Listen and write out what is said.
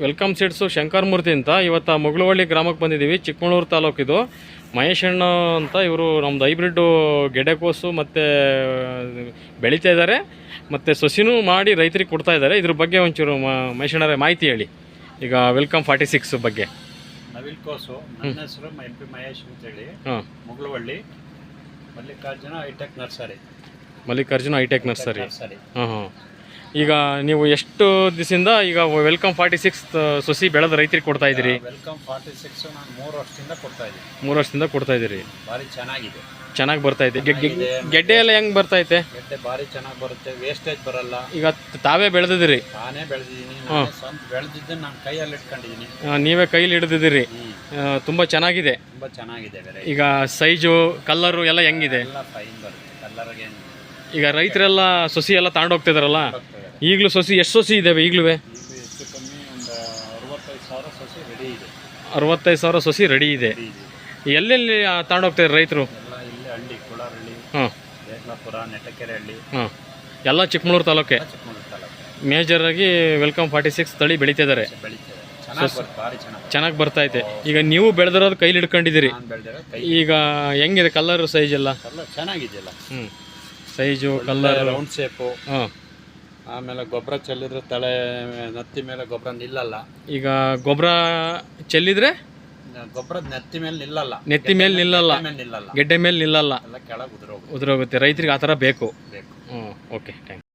Welcome seeds Shankaramurthy ಅಂತ. ಇವತ್ತು ಮುಗುಳುವಳ್ಳಿ ಗ್ರಾಮಕ್ಕೆ ಬಂದಿದ್ದೀವಿ. ಚಿಕ್ಕಮಗಳೂರು ತಾಲೂಕಿದು. ಮಹೇಶಣ್ಣ ಅಂತ ಇವರು ನಮ್ಮದು ಹೈಬ್ರಿಡ್ಡು ಗೆಡ್ಡೆಕೋಸು ಮತ್ತು ಬೆಳೀತಾ ಇದ್ದಾರೆ, ಮತ್ತು ಸೊಸಿನೂ ಮಾಡಿ ರೈತರಿಗೆ ಕೊಡ್ತಾ ಇದ್ದಾರೆ. ಇದ್ರ ಬಗ್ಗೆ ಒಂಚೂರು ಮಹೇಶಣ್ಣರೇ ಮಾಹಿತಿ ಹೇಳಿ. ಈಗ ವೆಲ್ಕಮ್ 46 ಬಗ್ಗೆ. ನವಿಲ್ ಕೋಸು, ನನ್ನ ಹೆಸರು MP ಮಹೇಶ್ ಅಂತೇಳಿ, Mugaluvalli, Mallikarjuna hi-tech nursery. Mallikarjuna hi-tech nursery. ಹಾಂ ಹಾಂ. ಈಗ ನೀವು ಎಷ್ಟು ದಿವಸದಿಂದ ಈಗ ವೆಲ್ಕಮ್ 46 ಸೊಸಿ ಬೆಳೆದ ರೈತರಿಗೆ ಕೊಡ್ತಾ ಇದ್ದೀರಿ? ವೆಲ್ಕಮ್ 46 ನಾನು 3 ವರ್ಷದಿಂದ ಕೊಡ್ತಾ ಇದ್ದೀನಿ. 3 ವರ್ಷದಿಂದ ಕೊಡ್ತಾ ಇದ್ದೀರಿ. ಭಾರಿ ಚೆನ್ನಾಗಿದೆ, ಚೆನ್ನಾಗಿ ಬರ್ತಾ ಇದೆ. ಗೆಡ್ಡೆ ಎಲ್ಲ ಹೆಂಗೆ ಬರ್ತಾ ಐತೆ? ಗೆಡ್ಡೆ ಭಾರಿ ಚೆನ್ನಾಗಿ ಬರುತ್ತೆ, ವೇಸ್ಟೇಜ್ ಬರಲ್ಲ. ಈಗ ತಾವೇ ಬೆಳೆದಿದ್ದೀರಿ? ನಾನೇ ಬೆಳೆದಿದ್ದೀನಿ, ಸ್ವಂತ ಬೆಳೆದಿದ್ದನ್ನು ನಾನು ಕೈಯಲ್ಲಿ ಇಟ್ಕೊಂಡಿದ್ದೀನಿ. ನೀವೇ ಕೈಲಿ ಹಿಡಿದಿದ್ದೀರಿ? ತುಂಬ ಚೆನ್ನಾಗಿದೆ. ತುಂಬ ಚೆನ್ನಾಗಿದೆ. ಈಗ ಸೈಜು ಕಲ್ಲರು ಎಲ್ಲ ಹೆಂಗಿದೆ? ಎಲ್ಲ ಫೈನ್ ಬರುತ್ತೆ, ಕಲ್ಲರ್ಗೆ. ಈಗ ರೈತರೆಲ್ಲ ಸೊಸಿ ಎಲ್ಲ ತಗೊಂಡೋಗ್ತಿದಾರಲ್ಲ, ಈಗಲೂ ಸೊಸಿ ಎಷ್ಟು ಸೊಸಿ ಇದ್ದಾವೆ? ಈಗಲೂ ಹೆಚ್ಚು ಕಮ್ಮಿ ಒಂದು 65,000 ಸೊಸಿ ರೆಡಿ ಇದೆ. 65,000 ಸೊಸಿ ರೆಡಿ ಇದೆ. ಎಲ್ಲೆಲ್ಲಿ ತಗೊಂಡೋಗ್ತಾರೆ ರೈತರು? ಎಲ್ಲ ಇಲ್ಲೇ ಹಳ್ಳಿ, ಕುಳಾರಹಳ್ಳಿ, ಬೇಗ್ಲಾಪುರ, ನೆಟ್ಟಕೆರೆ ಹಳ್ಳಿ, ಎಲ್ಲ ಚಿಕ್ಕಮಗಳೂರು ತಾಲೂಕೆ. ಚಿಕ್ಕಮಗಳೂರು ತಾಲೂಕು ಮೇಜರಾಗಿ ವೆಲ್ಕಮ್ 46 ತಳಿ ಬೆಳೀತಿದ್ದಾರೆ. ಚೆನ್ನಾಗಿ ಬರ್ತಾ ಐತೆ. ಈಗ ನೀವು ಬೆಳೆದಿರೋದು ಕೈಲಿ ಹಿಡ್ಕೊಂಡಿದ್ದೀರಿ. ಈಗ ಹೆಂಗಿದೆ ಕಲ್ಲರ್ ಸೈಜ್ ಎಲ್ಲ? ಚೆನ್ನಾಗಿದೆಯಲ್ಲ. Size colour round shape. ಆಮೇಲೆ ಗೊಬ್ಬರ ಚೆಲ್ಲಿದ್ರೆ ತಲೆ ನತ್ತಿ ಮೇಲೆ ಗೊಬ್ಬರ ನಿಲ್ಲಲ್ಲ. ಈಗ ಗೊಬ್ಬರ ಚೆಲ್ಲಿದ್ರೆ ಗೊಬ್ಬರ ನೆತ್ತಿ ಮೇಲೆ ನಿಲ್ಲಲ್ಲ, ನೆತ್ತಿ ಮೇಲೆ ನಿಲ್ಲಲ್ಲ, ಗೆಡ್ಡೆ ಮೇಲೆ ನಿಲ್ಲಲ್ಲ, ಎಲ್ಲ ಕೆಳಗೆ ಉದುರೋಗುತ್ತೆ. ರೈತರಿಗೆ ಆ ಥರ ಬೇಕು. Okay, thank you.